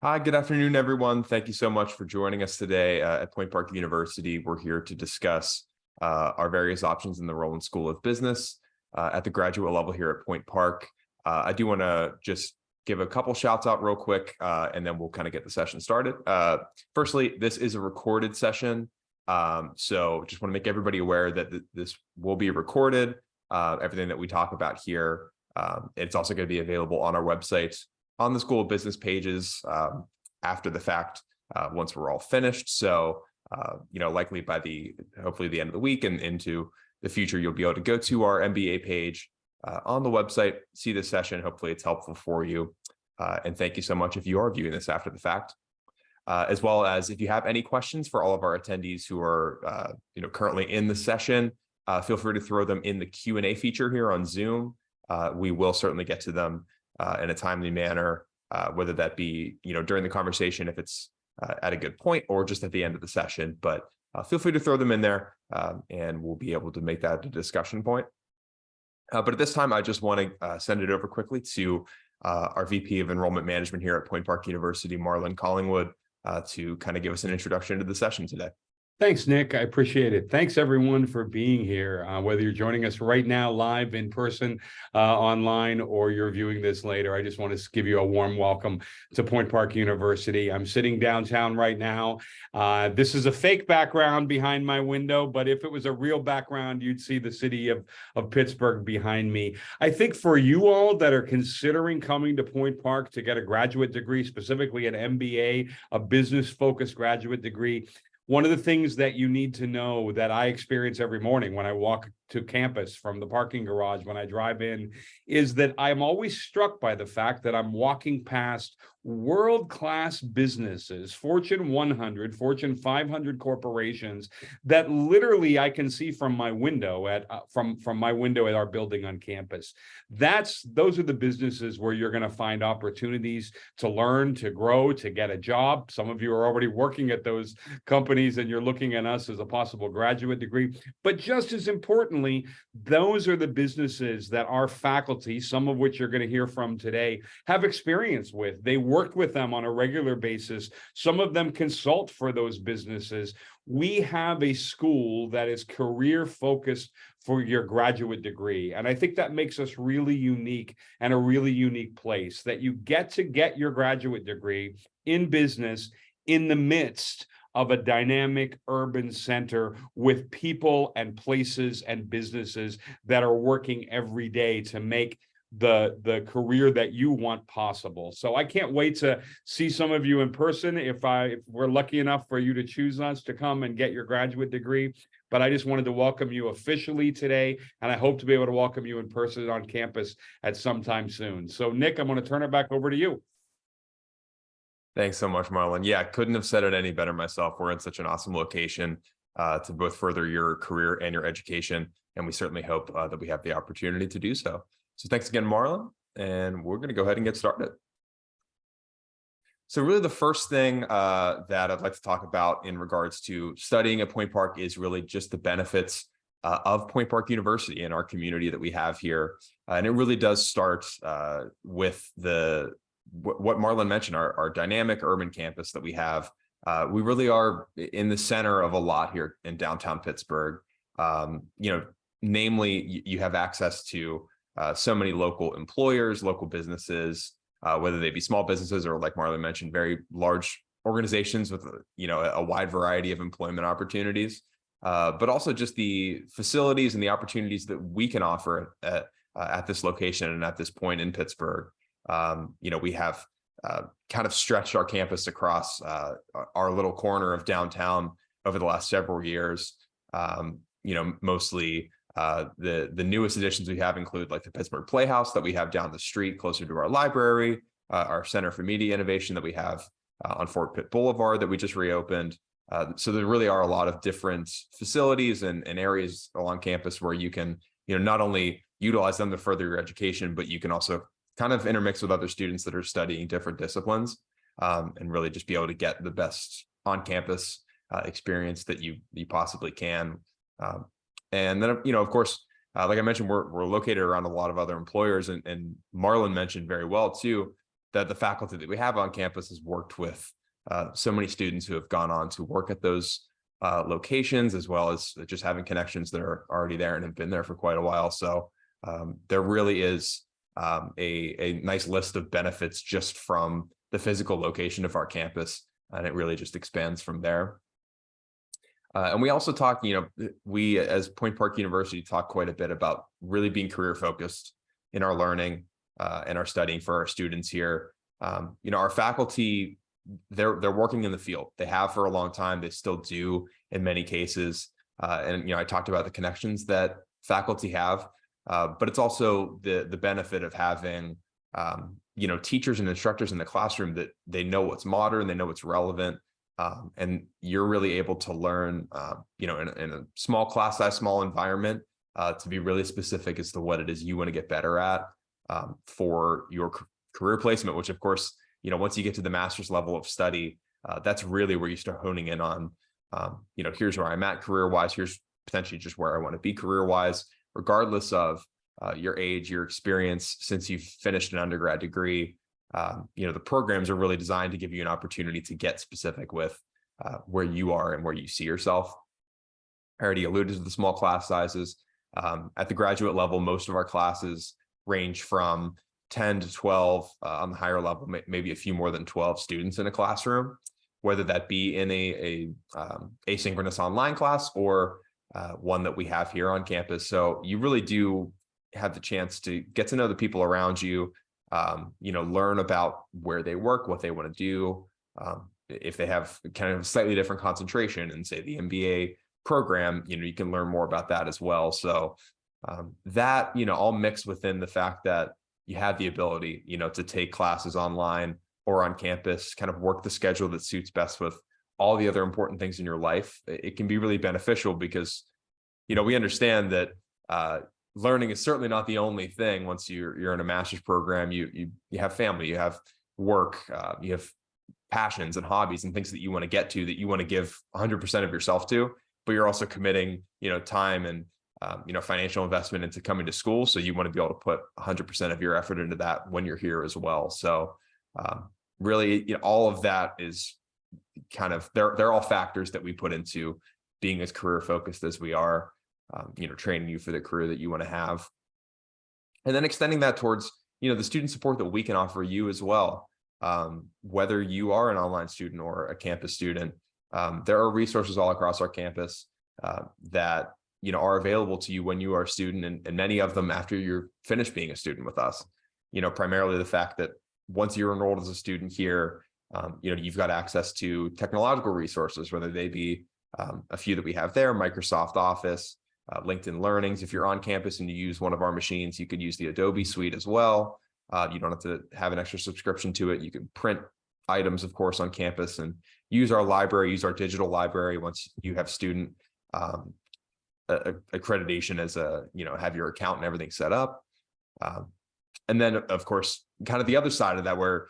Hi, good afternoon, everyone. Thank you so much for joining us today at Point Park University. We're here to discuss our various options in the Rowland School of Business at the graduate level here at Point Park. I do want to just give a couple shouts out real quick, and then we'll kind of get the session started. Firstly, this is a recorded session, so just want to make everybody aware that this will be recorded. Everything that we talk about here, it's also going to be available on our website on the School of Business pages after the fact, once we're all finished. So, likely by hopefully the end of the week and into the future, you'll be able to go to our MBA page on the website, see the session. Hopefully it's helpful for you. And thank you so much if you are viewing this after the fact. As well as if you have any questions for all of our attendees who are currently in the session, feel free to throw them in the Q&A feature here on Zoom. We will certainly get to them in a timely manner, whether that be during the conversation if it's at a good point or just at the end of the session. But feel free to throw them in there, and we'll be able to make that a discussion point. But at this time, I just want to send it over quickly to our VP of Enrollment Management here at Point Park University, Marlon Collingwood, to kind of give us an introduction to the session today. Thanks, Nick. I appreciate it. Thanks, everyone, for being here, whether you're joining us right now live in person, online, or you're viewing this later. I just want to give you a warm welcome to Point Park University. I'm sitting downtown right now. This is a fake background behind my window, but if it was a real background, you'd see the city of Pittsburgh behind me. I think for you all that are considering coming to Point Park to get a graduate degree, specifically an MBA, a business-focused graduate degree, one of the things that you need to know that I experience every morning when I walk to campus from the parking garage, when I drive in, is that I'm always struck by the fact that I'm walking past world-class businesses, Fortune 100, Fortune 500 corporations that literally I can see from my window from my window at our building on campus. Those are the businesses where you're going to find opportunities to learn, to grow, to get a job. Some of you are already working at those companies and you're looking at us as a possible graduate degree. But just as importantly, those are the businesses that our faculty, some of which you're going to hear from today, have experience with. They worked with them on a regular basis. Some of them consult for those businesses. We have a school that is career focused for your graduate degree. And I think that makes us really unique and a really unique place, that you get to get your graduate degree in business in the midst of a dynamic urban center with people and places and businesses that are working every day to make the career that you want possible. So I can't wait to see some of you in person if we're lucky enough for you to choose us to come and get your graduate degree. But I just wanted to welcome you officially today, and I hope to be able to welcome you in person on campus at some time soon. So Nick, I'm going to turn it back over to you. Thanks so much, Marlon. Yeah, couldn't have said it any better myself. We're in such an awesome location to both further your career and your education, and we certainly hope that we have the opportunity to do so. So thanks again, Marlon, and we're going to go ahead and get started. So really the first thing that I'd like to talk about in regards to studying at Point Park is really just the benefits of Point Park University and our community that we have here. And it really does start with what Marlon mentioned, our dynamic urban campus that we have. We really are in the center of a lot here in downtown Pittsburgh. Namely, you have access to so many local employers, local businesses, whether they be small businesses or, like Marlon mentioned, very large organizations with a wide variety of employment opportunities, but also just the facilities and the opportunities that we can offer at this location and at this point in Pittsburgh. We have kind of stretched our campus across our little corner of downtown over the last several years. Mostly the newest additions we have include like the Pittsburgh Playhouse that we have down the street closer to our library, our Center for Media Innovation that we have on Fort Pitt Boulevard that we just reopened. So there really are a lot of different facilities and areas along campus where you can, not only utilize them to further your education, but you can also kind of intermix with other students that are studying different disciplines, and really just be able to get the best on-campus experience that you possibly can. And then, of course, like I mentioned, we're located around a lot of other employers, and Marlon mentioned very well too, the faculty that we have on campus has worked with so many students who have gone on to work at those locations, as well as just having connections that are already there and have been there for quite a while. So there really is a nice list of benefits just from the physical location of our campus, and it really just expands from there. And we also talk, we as Point Park University talk quite a bit about really being career focused in our learning and our studying for our students here. Our faculty, they're working in the field. They have for a long time. They still do in many cases. And I talked about the connections that faculty have, but it's also the benefit of having teachers and instructors in the classroom that they know what's modern, they know what's relevant. And you're really able to learn, in a small class size, small environment, to be really specific as to what it is you want to get better at for your career placement, which of course, once you get to the master's level of study, that's really where you start honing in on, here's where I'm at career-wise, here's potentially just where I want to be career-wise, regardless of your age, your experience since you've finished an undergrad degree. The programs are really designed to give you an opportunity to get specific with where you are and where you see yourself. I already alluded to the small class sizes. At the graduate level, most of our classes range from 10 to 12, on the higher level, maybe a few more than 12 students in a classroom, whether that be in a asynchronous online class or one that we have here on campus. So you really do have the chance to get to know the people around you, learn about where they work, what they want to do. If they have kind of a slightly different concentration in, say, the MBA program, you can learn more about that as well. So that, all mixed within the fact that you have the ability, to take classes online or on campus, kind of work the schedule that suits best with all the other important things in your life. It can be really beneficial because, we understand that learning is certainly not the only thing. Once you're in a master's program, you have family, you have work, you have passions and hobbies and things that you want to get to, that you want to give 100% of yourself to, but you're also committing, time and, financial investment into coming to school. So you want to be able to put 100% of your effort into that when you're here as well. So really, all of that is kind of, they're all factors that we put into being as career focused as we are, training you for the career that you want to have. And then extending that towards, the student support that we can offer you as well. Whether you are an online student or a campus student, there are resources all across our campus that, are available to you when you are a student, and many of them after you're finished being a student with us. Primarily the fact that once you're enrolled as a student here, you've got access to technological resources, whether they be a few that we have there, Microsoft Office, LinkedIn Learnings. If you're on campus and you use one of our machines, you could use the Adobe suite as well. You don't have to have an extra subscription to it. You can print items, of course, on campus and use our library, use our digital library once you have student accreditation as have your account and everything set up. And then, of course, kind of the other side of that where,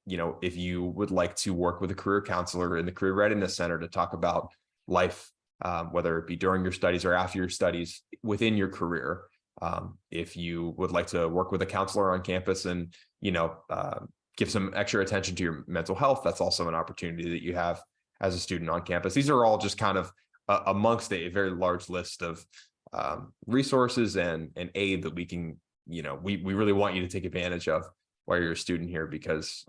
if you would like to work with a career counselor in the Career Readiness Center to talk about life, whether it be during your studies or after your studies within your career. If you would like to work with a counselor on campus and, give some extra attention to your mental health, that's also an opportunity that you have as a student on campus. These are all just kind of amongst a very large list of resources and aid that we can, we really want you to take advantage of while you're a student here, because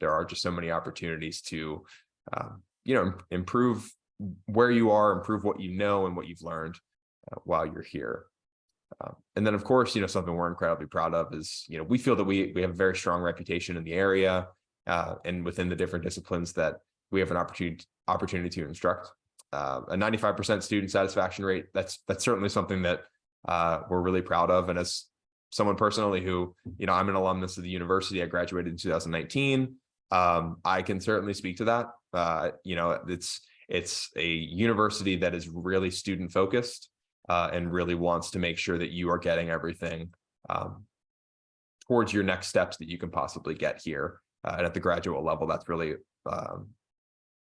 there are just so many opportunities to, improve where you are, improve what you know and what you've learned while you're here. And then, of course, something we're incredibly proud of is, we feel that we have a very strong reputation in the area and within the different disciplines that we have an opportunity to instruct. A 95% student satisfaction rate, that's certainly something that we're really proud of. And as someone personally who, I'm an alumnus of the university, I graduated in 2019. I can certainly speak to that. It's a university that is really student focused and really wants to make sure that you are getting everything towards your next steps that you can possibly get here. And at the graduate level, that's really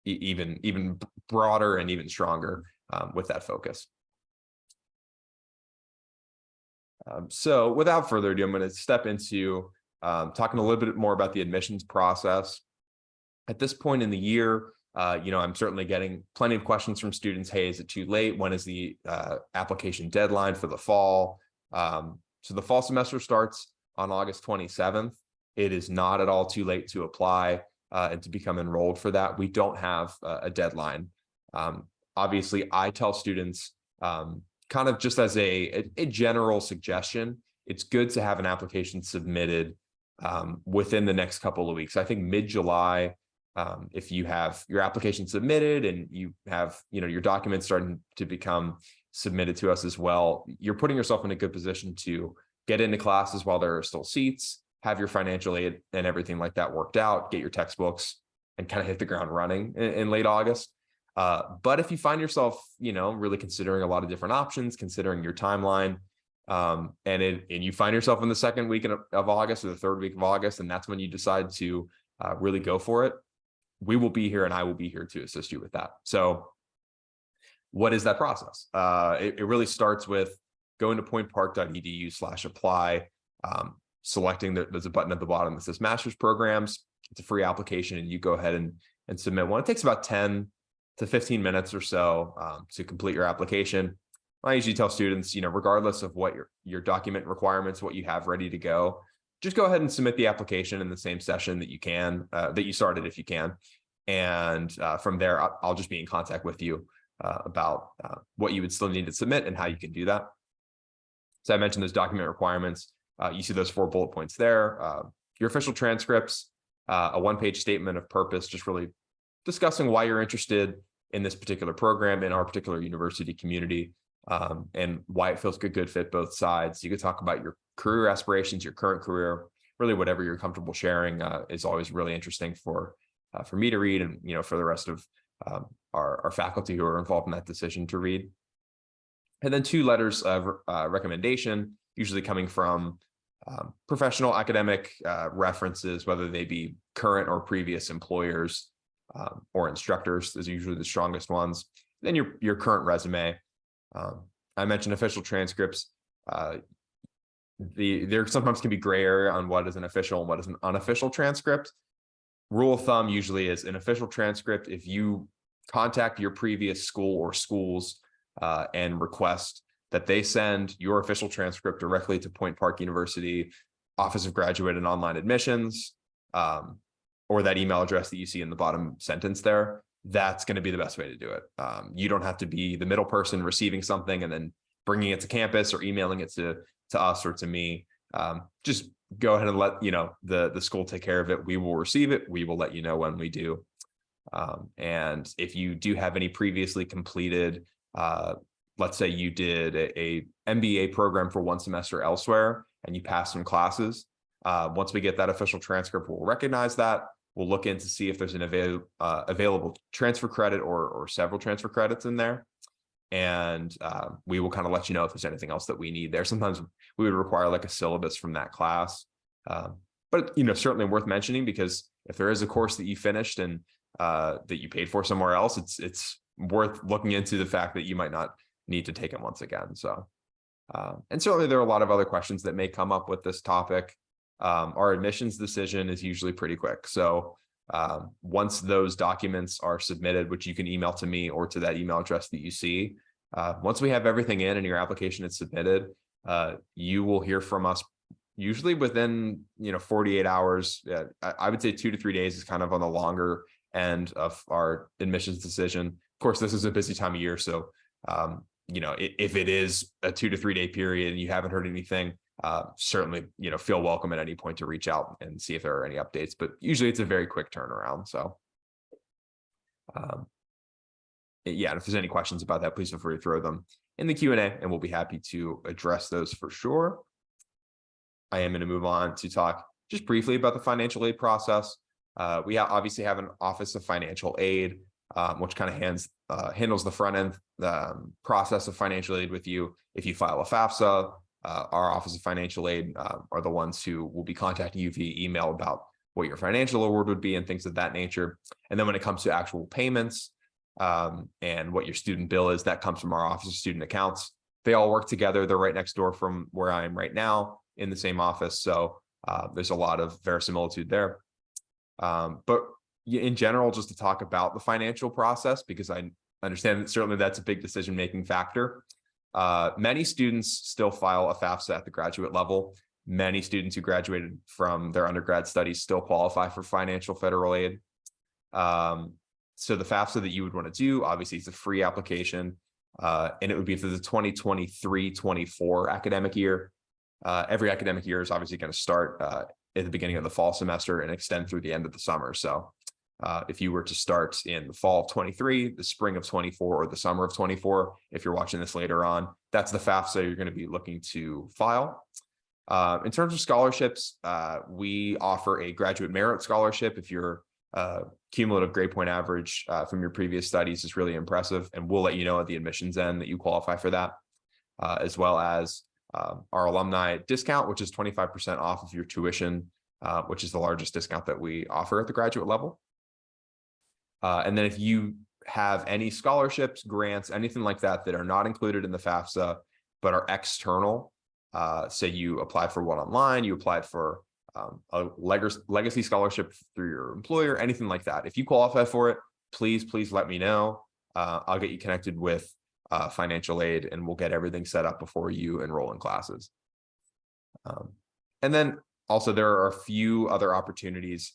even broader and even stronger with that focus. So without further ado, I'm going to step into talking a little bit more about the admissions process. At this point in the year, I'm certainly getting plenty of questions from students. Hey, is it too late? When is the application deadline for the fall? So the fall semester starts on August 27th. It is not at all too late to apply and to become enrolled for that. We don't have a deadline. Obviously, I tell students kind of just as a general suggestion, it's good to have an application submitted within the next couple of weeks. I think mid-July, if you have your application submitted and you have, your documents starting to become submitted to us as well, you're putting yourself in a good position to get into classes while there are still seats, have your financial aid and everything like that worked out, get your textbooks, and kind of hit the ground running in late August. But if you find yourself, really considering a lot of different options, considering your timeline, and you find yourself in the second week of August or the third week of August, and that's when you decide to really go for it, we will be here and I will be here to assist you with that. So what is that process? It really starts with going to pointpark.edu/apply, selecting there's a button at the bottom that says master's programs. It's a free application and you go ahead and submit one. It takes about 10 to 15 minutes or so to complete your application. I usually tell students, regardless of what your document requirements, what you have ready to go, just go ahead and submit the application in the same session that you can, that you started if you can. And from there, I'll just be in contact with you about what you would still need to submit and how you can do that. So I mentioned those document requirements. You see those 4 bullet points there. Your official transcripts, a 1-page statement of purpose, just really discussing why you're interested in this particular program in our particular university community, and why it feels good fit both sides. You could talk about your career aspirations, your current career, really whatever you're comfortable sharing is always really interesting for me to read, and for the rest of our faculty who are involved in that decision to read. And then 2 letters of recommendation, usually coming from professional academic references, whether they be current or previous employers or instructors. Those are usually the strongest ones. Then your current resume. I mentioned official transcripts. There sometimes can be gray area on what is an official and what is an unofficial transcript. Rule of thumb usually is an official transcript. If you contact your previous school or schools and request that they send your official transcript directly to Point Park University, Office of Graduate and Online Admissions, or that email address that you see in the bottom sentence there, that's going to be the best way to do it. You don't have to be the middle person receiving something and then bringing it to campus or emailing it to us or to me. Just go ahead and let the school take care of it. We will receive it. We will let you know when we do. And if you do have any previously completed, let's say you did a MBA program for 1 semester elsewhere and you passed some classes, once we get that official transcript, we'll recognize that. We'll look in to see if there's an available transfer credit or several transfer credits in there. And we will kind of let you know if there's anything else that we need there. Sometimes we would require like a syllabus from that class. But certainly worth mentioning, because if there is a course that you finished and that you paid for somewhere else, it's worth looking into the fact that you might not need to take it once again. So, and certainly there are a lot of other questions that may come up with this topic. Our admissions decision is usually pretty quick. So once those documents are submitted, which you can email to me or to that email address that you see, once we have everything in and your application is submitted, you will hear from us usually within 48 hours. I would say 2 to 3 days is kind of on the longer end of our admissions decision. Of course, this is a busy time of year, so if it is a 2 to 3 day period and you haven't heard anything, certainly feel welcome at any point to reach out and see if there are any updates. But usually it's a very quick turnaround. So yeah, and if there's any questions about that, please feel free to throw them in the Q&A and we'll be happy to address those for sure. I am going to move on to talk just briefly about the financial aid process. We obviously have an Office of Financial Aid, which kind of handles the front end process of financial aid with you. If you file a FAFSA, our Office of Financial Aid are the ones who will be contacting you via email about what your financial award would be and things of that nature. And then when it comes to actual payments and what your student bill is, that comes from our Office of Student Accounts. They all work together. They're right next door from where I am right now in the same office. So There's a lot of verisimilitude there. But in general, just to talk about the financial process, because I understand that certainly that's a big decision-making factor. Many students still file a FAFSA at the graduate level. Many students who graduated from their undergrad studies still qualify for financial federal aid. So the FAFSA that you would want to do, obviously, it's a free application, and it would be for the 2023-24 academic year. Every academic year is obviously going to start at the beginning of the fall semester and extend through the end of the summer. So if you were to start in the fall of 23, the spring of 24, or the summer of 24, if you're watching this later on, that's the FAFSA you're going to be looking to file. In terms of scholarships, we offer a graduate merit scholarship if your cumulative grade point average from your previous studies is really impressive, and we'll let you know at the admissions end that you qualify for that, as well as our alumni discount, which is 25% off of your tuition, which is the largest discount that we offer at the graduate level. And then if you have any scholarships, grants, anything like that that are not included in the FAFSA, but are external, say you applied for one online, you applied for a legacy scholarship through your employer, anything like that. If you qualify for it, please let me know. I'll get you connected with financial aid, and we'll get everything set up before you enroll in classes. And then also there are a few other opportunities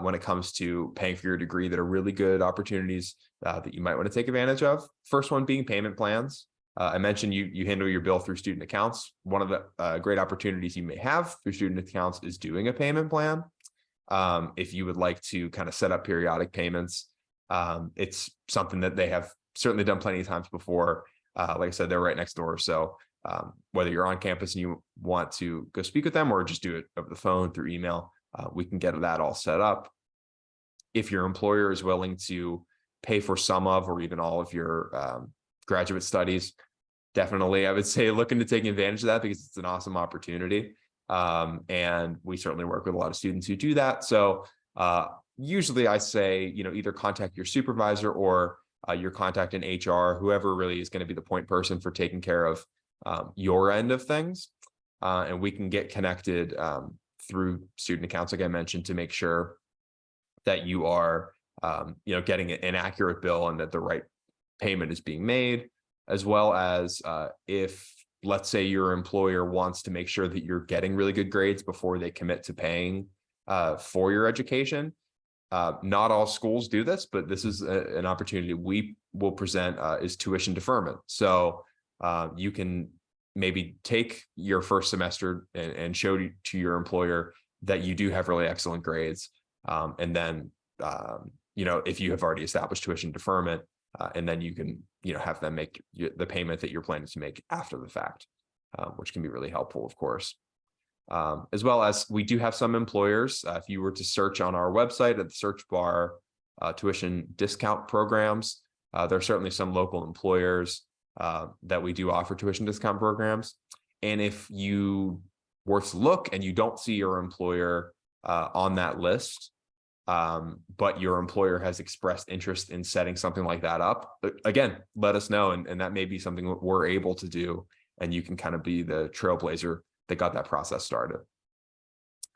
when it comes to paying for your degree that are really good opportunities that you might want to take advantage of. First one being payment plans. I mentioned you handle your bill through student accounts. One of the great opportunities you may have through student accounts is doing a payment plan. If you would like to kind of set up periodic payments, it's something that they have certainly done plenty of times before. Like I said, they're right next door. So whether you're on campus and you want to go speak with them or just do it over the phone through email, we can get that all set up. If your employer is willing to pay for some of or even all of your graduate studies, definitely, I would say looking to take advantage of that because it's an awesome opportunity. And we certainly work with a lot of students who do that. So usually I say, either contact your supervisor or your contact in HR, whoever really is going to be the point person for taking care of your end of things. And we can get connected through student accounts, like I mentioned, to make sure that you are, getting an accurate bill and that the right payment is being made, as well as if, let's say, your employer wants to make sure that you're getting really good grades before they commit to paying for your education. Not all schools do this, but this is an opportunity we will present is tuition deferment. So you can maybe take your first semester and show to your employer that you do have really excellent grades. And then, if you have already established tuition deferment, and then you can, have them make the payment that you're planning to make after the fact, which can be really helpful, of course. As well as we do have some employers, if you were to search on our website at the search bar, tuition discount programs, there are certainly some local employers that we do offer tuition discount programs. And if you were to look and you don't see your employer on that list, but your employer has expressed interest in setting something like that up, again, let us know. And that may be something that we're able to do. And you can kind of be the trailblazer that got that process started.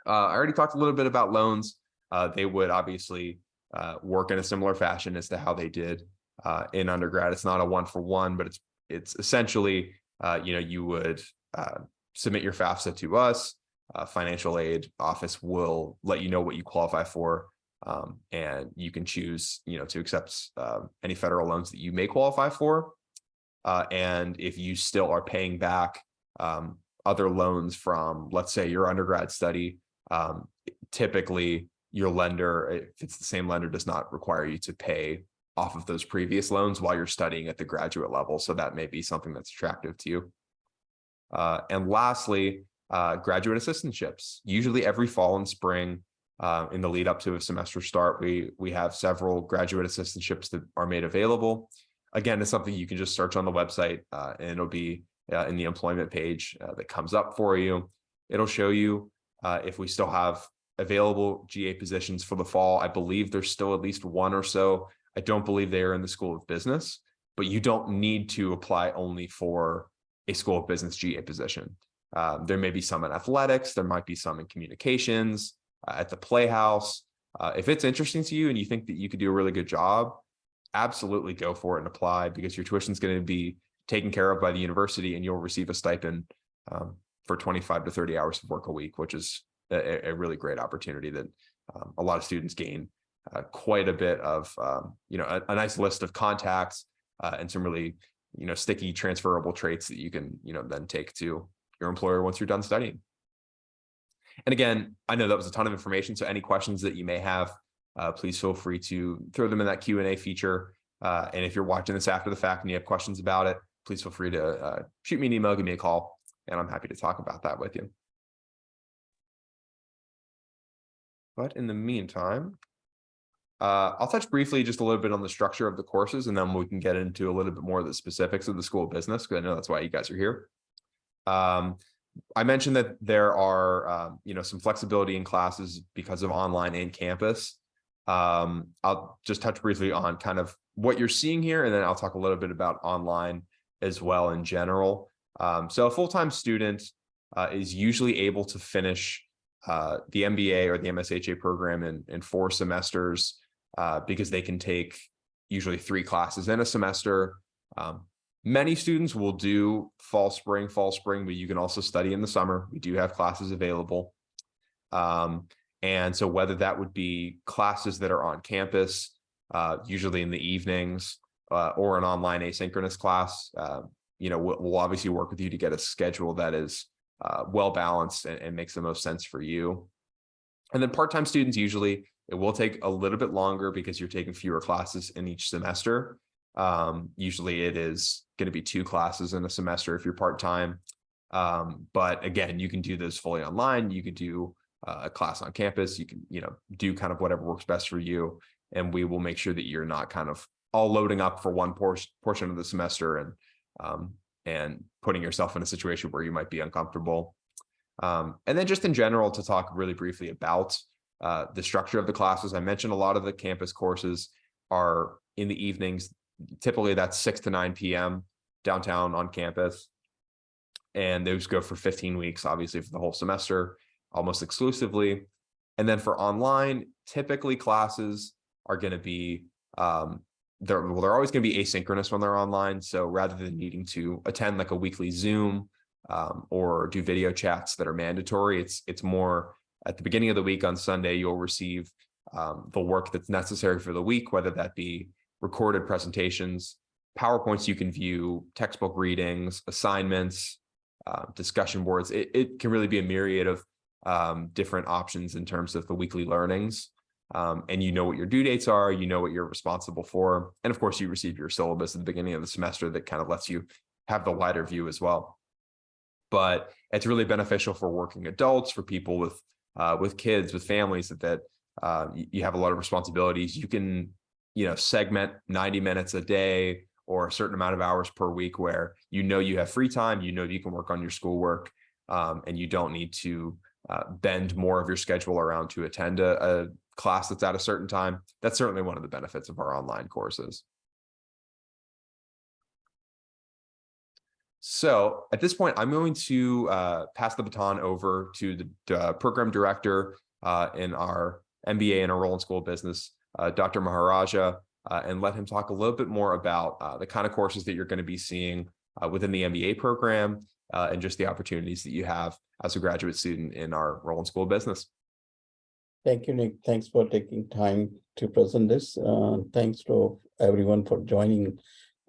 I already talked a little bit about loans. They would obviously work in a similar fashion as to how they did in undergrad. It's not a one-for-one, but it's essentially, you would submit your FAFSA to us. Financial aid office will let you know what you qualify for. And you can choose, to accept any federal loans that you may qualify for. And if you still are paying back other loans from, let's say, your undergrad study, typically your lender, if it's the same lender, does not require you to pay off of those previous loans while you're studying at the graduate level. So that may be something that's attractive to you. And lastly, graduate assistantships. Usually every fall and spring, in the lead up to a semester start, we have several graduate assistantships that are made available. Again, it's something you can just search on the website, and it'll be in the employment page that comes up for you. It'll show you if we still have available GA positions for the fall. I believe there's still at least one or so. I don't believe they are in the School of Business, but you don't need to apply only for a School of Business GA position. There may be some in athletics, there might be some in communications, at the Playhouse. If it's interesting to you and you think that you could do a really good job, absolutely go for it and apply, because your tuition is going to be taken care of by the university and you'll receive a stipend for 25 to 30 hours of work a week, which is a really great opportunity that a lot of students gain quite a bit of, a nice list of contacts and some really, sticky transferable traits that you can, then take to your employer once you're done studying. And again, I know that was a ton of information, so any questions that you may have, please feel free to throw them in that Q&A feature. And if you're watching this after the fact and you have questions about it, please feel free to shoot me an email, give me a call, and I'm happy to talk about that with you. But in the meantime, I'll touch briefly just a little bit on the structure of the courses, and then we can get into a little bit more of the specifics of the School of Business, because I know that's why you guys are here. I mentioned that there are, some flexibility in classes because of online and campus. I'll just touch briefly on kind of what you're seeing here, and then I'll talk a little bit about online as well in general. So a full-time student is usually able to finish the MBA or the MSHA program in 4 semesters because they can take usually 3 classes in a semester. Many students will do fall, spring, but you can also study in the summer. We do have classes available. And so whether that would be classes that are on campus, usually in the evenings, or an online asynchronous class, we'll obviously work with you to get a schedule that is well balanced and makes the most sense for you. And then part-time students, usually it will take a little bit longer because you're taking fewer classes in each semester. Usually it is going to be 2 classes in a semester if you're part-time. But again, you can do this fully online. You could do a class on campus. You can, do kind of whatever works best for you. And we will make sure that you're not kind of all loading up for one portion of the semester and putting yourself in a situation where you might be uncomfortable. And then just in general, to talk really briefly about the structure of the classes. I mentioned a lot of the campus courses are in the evenings. Typically that's 6 to 9 p.m. downtown on campus. And those go for 15 weeks, obviously for the whole semester, almost exclusively. And then for online, typically classes are going to be, they're always going to be asynchronous when they're online. So rather than needing to attend like a weekly Zoom or do video chats that are mandatory, it's more at the beginning of the week on Sunday, you'll receive the work that's necessary for the week, whether that be recorded presentations, PowerPoints you can view, textbook readings, assignments, discussion boards. It can really be a myriad of different options in terms of the weekly learnings. And you know what your due dates are, you know what you're responsible for. And of course, you receive your syllabus at the beginning of the semester that kind of lets you have the wider view as well. But it's really beneficial for working adults, for people with kids, with families that you have a lot of responsibilities. You can, segment 90 minutes a day or a certain amount of hours per week where you have free time, you can work on your schoolwork, and you don't need to bend more of your schedule around to attend a class that's at a certain time. That's certainly one of the benefits of our online courses. So at this point, I'm going to pass the baton over to the program director in our MBA and our Rowland School of Business, Dr. Maharaja, and let him talk a little bit more about the kind of courses that you're going to be seeing within the MBA program and just the opportunities that you have as a graduate student in our Rowland School of Business. Thank you, Nick. Thanks for taking time to present this. Thanks to everyone for joining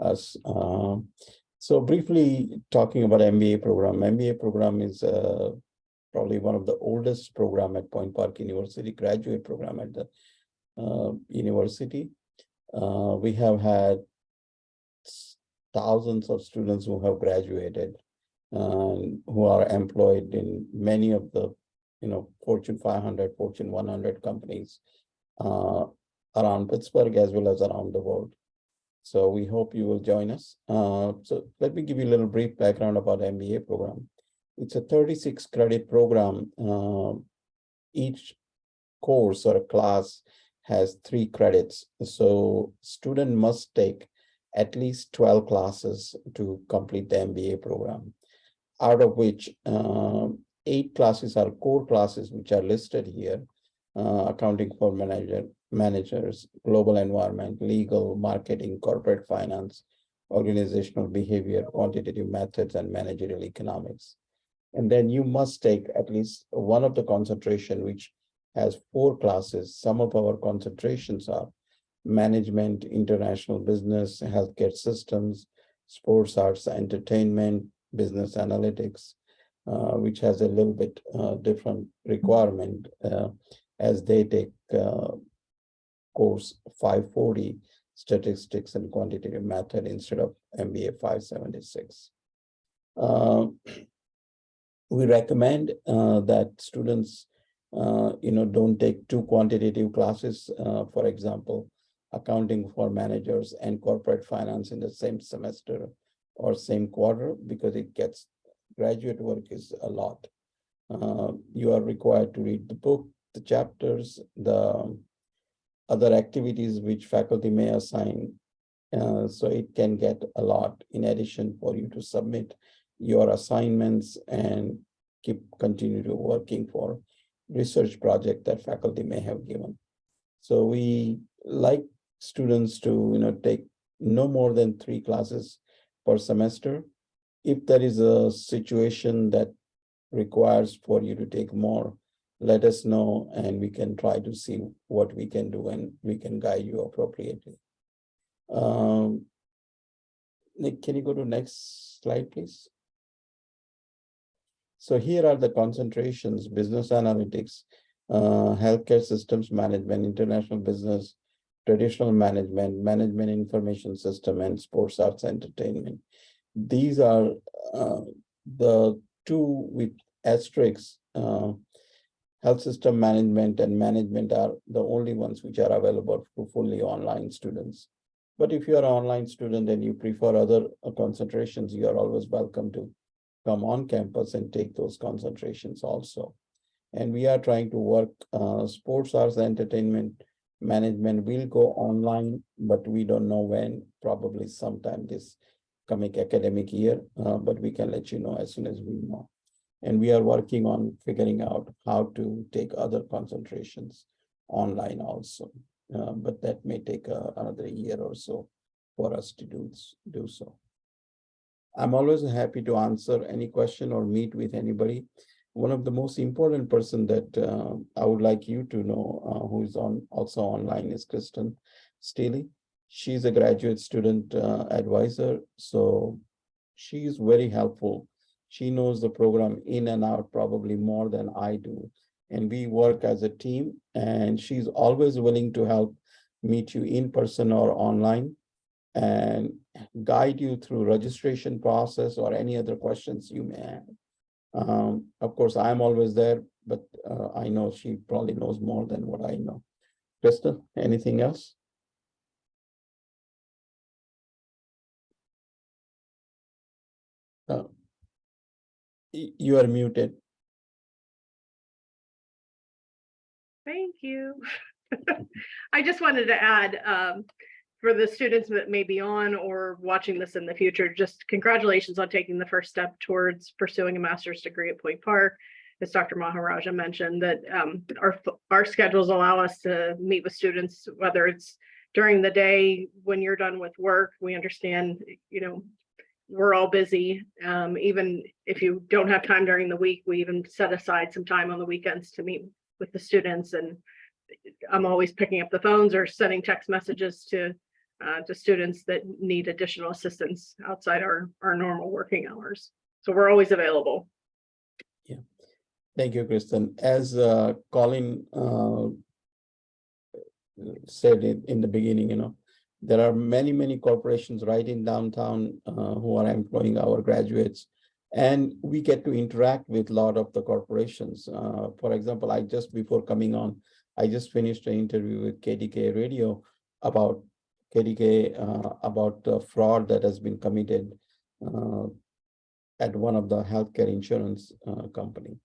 us. So briefly talking about MBA program. MBA program is probably one of the oldest program at Point Park University, graduate program at the university. We have had thousands of students who have graduated and who are employed in many of the Fortune 500, Fortune 100 companies around Pittsburgh as well as around the world. So we hope you will join us. So let me give you a little brief background about the MBA program. It's a 36 credit program. Each course or a class has 3 credits. So student must take at least 12 classes to complete the MBA program. out of which 8 classes are core classes, which are listed here, accounting for managers, global environment, legal, marketing, corporate finance, organizational behavior, quantitative methods, and managerial economics. And then you must take at least one of the concentration, which has 4 classes. Some of our concentrations are management, international business, healthcare systems, sports, arts, entertainment, business analytics, which has a little bit different requirement as they take course 540, statistics and quantitative method, instead of MBA 576. We recommend that students don't take 2 quantitative classes, for example, accounting for managers and corporate finance in the same semester or same quarter, because it gets, graduate work is a lot. You are required to read the book, the chapters, the other activities which faculty may assign. So it can get a lot in addition for you to submit your assignments and continue to working for research project that faculty may have given. So we like students to take no more than 3 classes per semester. If there is a situation that requires for you to take more, let us know and we can try to see what we can do and we can guide you appropriately. Nick, can you go to next slide, please? So here are the concentrations: business analytics, healthcare systems management, international business, traditional management, management information system, and sports, arts, entertainment. These are the 2 with asterisks. Health system management and management are the only ones which are available to fully online students. But if you are an online student and you prefer other concentrations, you are always welcome to come on campus and take those concentrations also. And we are trying to work sports, arts, entertainment, management will go online, but we don't know when, probably sometime this coming academic year, but we can let you know as soon as we know. And we are working on figuring out how to take other concentrations online also. But that may take another year or so for us to do so. I'm always happy to answer any question or meet with anybody. One of the most important person that I would like you to know, who is also online, is Kristen Steele. She's a graduate student advisor, so she is very helpful. She knows the program in and out probably more than I do. And we work as a team, and she's always willing to help meet you in person or online and guide you through registration process or any other questions you may have. Of course, I'm always there, but I know she probably knows more than what I know. Kristen, anything else? You are muted. Thank you. I just wanted to add, for the students that may be on or watching this in the future, just congratulations on taking the first step towards pursuing a master's degree at Point Park. As Dr. Maharaja mentioned, that our schedules allow us to meet with students, whether it's during the day when you're done with work. We understand, we're all busy. Even if you don't have time during the week, we even set aside some time on the weekends to meet with the students. And I'm always picking up the phones or sending text messages to students that need additional assistance outside our normal working hours. So we're always available. Yeah, thank you, Kristen. As Colin said in the beginning, there are many corporations right in downtown who are employing our graduates, and we get to interact with a lot of the corporations. For example, before coming on, I just finished an interview with KDK Radio about about the fraud that has been committed at one of the healthcare insurance company.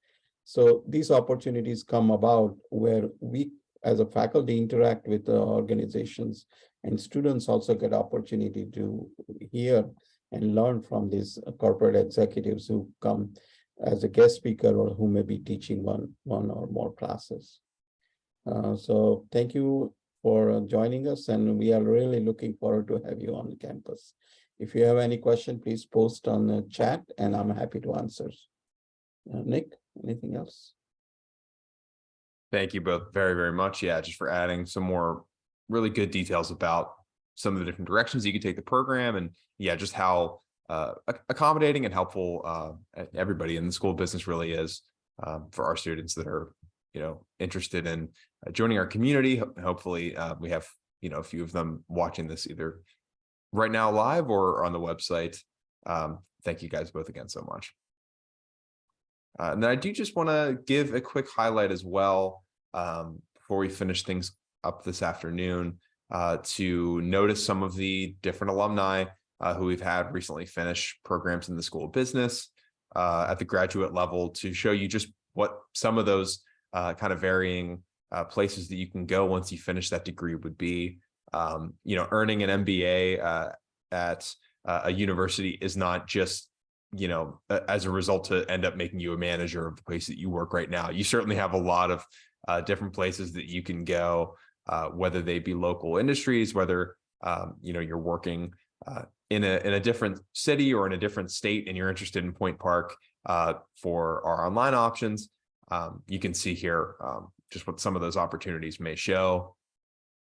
So these opportunities come about where we as a faculty interact with the organizations, and students also get opportunity to hear and learn from these corporate executives who come as a guest speaker or who may be teaching one or more classes. So thank you for joining us, and we are really looking forward to have you on the campus. If you have any question, please post on the chat and I'm happy to answer. Nick, anything else? Thank you both very, very much. Yeah, just for adding some more really good details about some of the different directions you could take the program, and yeah, just how accommodating and helpful everybody in the school of business really is for our students that are, interested in joining our community. Hopefully we have, a few of them watching this either right now live or on the website. Thank you guys both again so much. And then I do just want to give a quick highlight as well before we finish things up this afternoon to notice some of the different alumni who we've had recently finish programs in the School of Business at the graduate level, to show you just what some of those kind of varying places that you can go once you finish that degree would be. Earning an MBA at a university is not just, as a result to end up making you a manager of the place that you work right now. You certainly have a lot of different places that you can go, whether they be local industries, whether you're working in a different city or in a different state and you're interested in Point Park for our online options. You can see here just what some of those opportunities may show,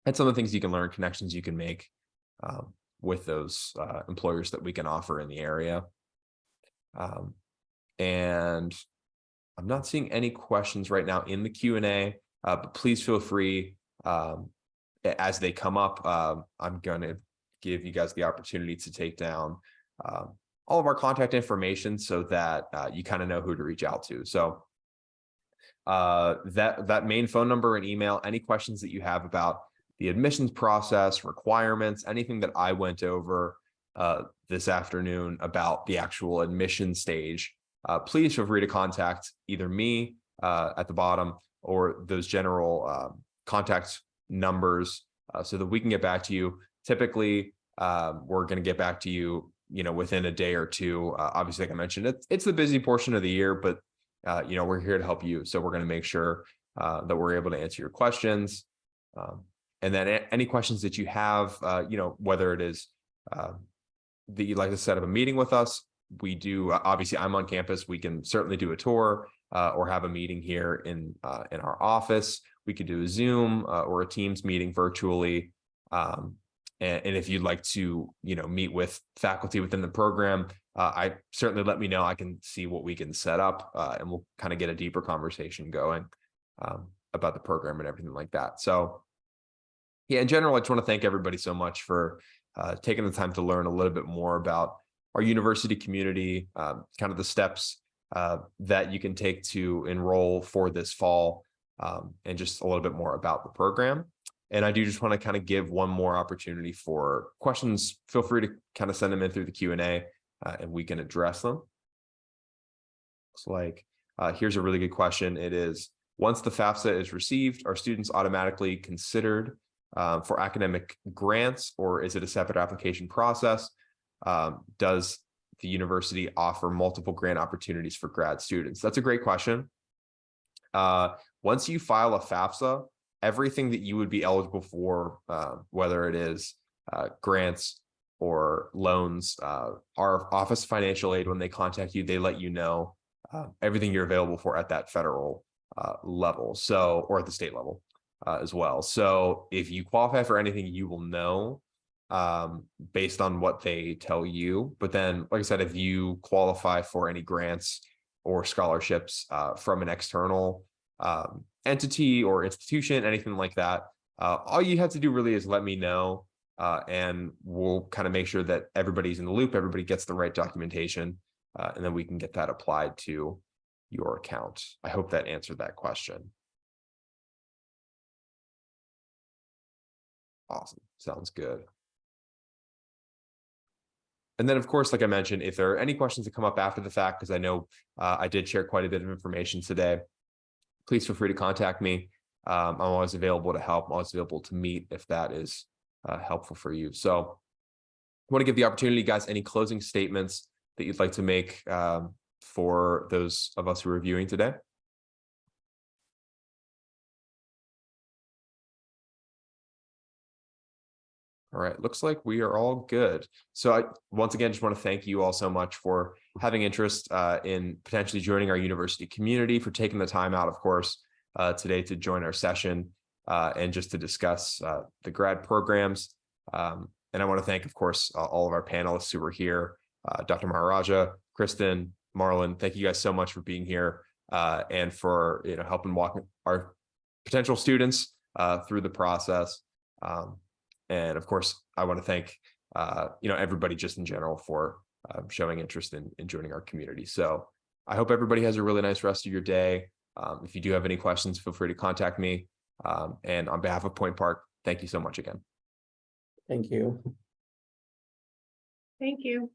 and some of the things you can learn, connections you can make with those employers that we can offer in the area. And I'm not seeing any questions right now in the Q&A, but please feel free as they come up. I'm going to give you guys the opportunity to take down all of our contact information so that you kind of know who to reach out to. So that main phone number and email, any questions that you have about the admissions process, requirements, anything that I went over this afternoon about the actual admission stage, please feel free to contact either me at the bottom or those general contact numbers so that we can get back to you. Typically, we're going to get back to you, within a day or two. Obviously, like I mentioned, it's the busy portion of the year, but we're here to help you. So we're going to make sure that we're able to answer your questions. And then any questions that you have, whether it is that you'd like to set up a meeting with us, we do. Obviously, I'm on campus. We can certainly do a tour or have a meeting here in our office. We could do a Zoom or a Teams meeting virtually. And if you'd like to, meet with faculty within the program, I certainly let me know. I can see what we can set up and we'll kind of get a deeper conversation going about the program and everything like that. So yeah, in general, I just want to thank everybody so much for taking the time to learn a little bit more about our university community, kind of the steps that you can take to enroll for this fall, and just a little bit more about the program. And I do just want to kind of give one more opportunity for questions. Feel free to kind of send them in through the Q&A and we can address them. Looks like here's a really good question. It is, once the FAFSA is received, are students automatically considered for academic grants, or is it a separate application process? Does the university offer multiple grant opportunities for grad students? That's a great question. Once you file a FAFSA, everything that you would be eligible for, whether it is grants or loans, our Office of Financial Aid, when they contact you, they let you know everything you're available for at that federal level, so, or at the state level as well. So if you qualify for anything, you will know based on what they tell you. But then, like I said, if you qualify for any grants or scholarships from an external entity or institution, anything like that, all you have to do really is let me know, and we'll kind of make sure that everybody's in the loop, everybody gets the right documentation, and then we can get that applied to your account. I hope that answered that question. Awesome. Sounds good. And then, of course, like I mentioned, if there are any questions that come up after the fact, because I know I did share quite a bit of information today, please feel free to contact me. I'm always available to help. I'm always available to meet if that is helpful for you. So want to give the opportunity, guys, any closing statements that you'd like to make for those of us who are viewing today? All right, looks like we are all good. So I once again just want to thank you all so much for having interest in potentially joining our university community, for taking the time out, of course, today to join our session and just to discuss the grad programs. And I want to thank, of course, all of our panelists who were here, Dr. Maharaja, Kristen, Marlon. Thank you guys so much for being here and for helping walk our potential students through the process. And of course, I want to thank everybody just in general for showing interest in joining our community. So I hope everybody has a really nice rest of your day. If you do have any questions, feel free to contact me. And on behalf of Point Park, thank you so much again. Thank you. Thank you.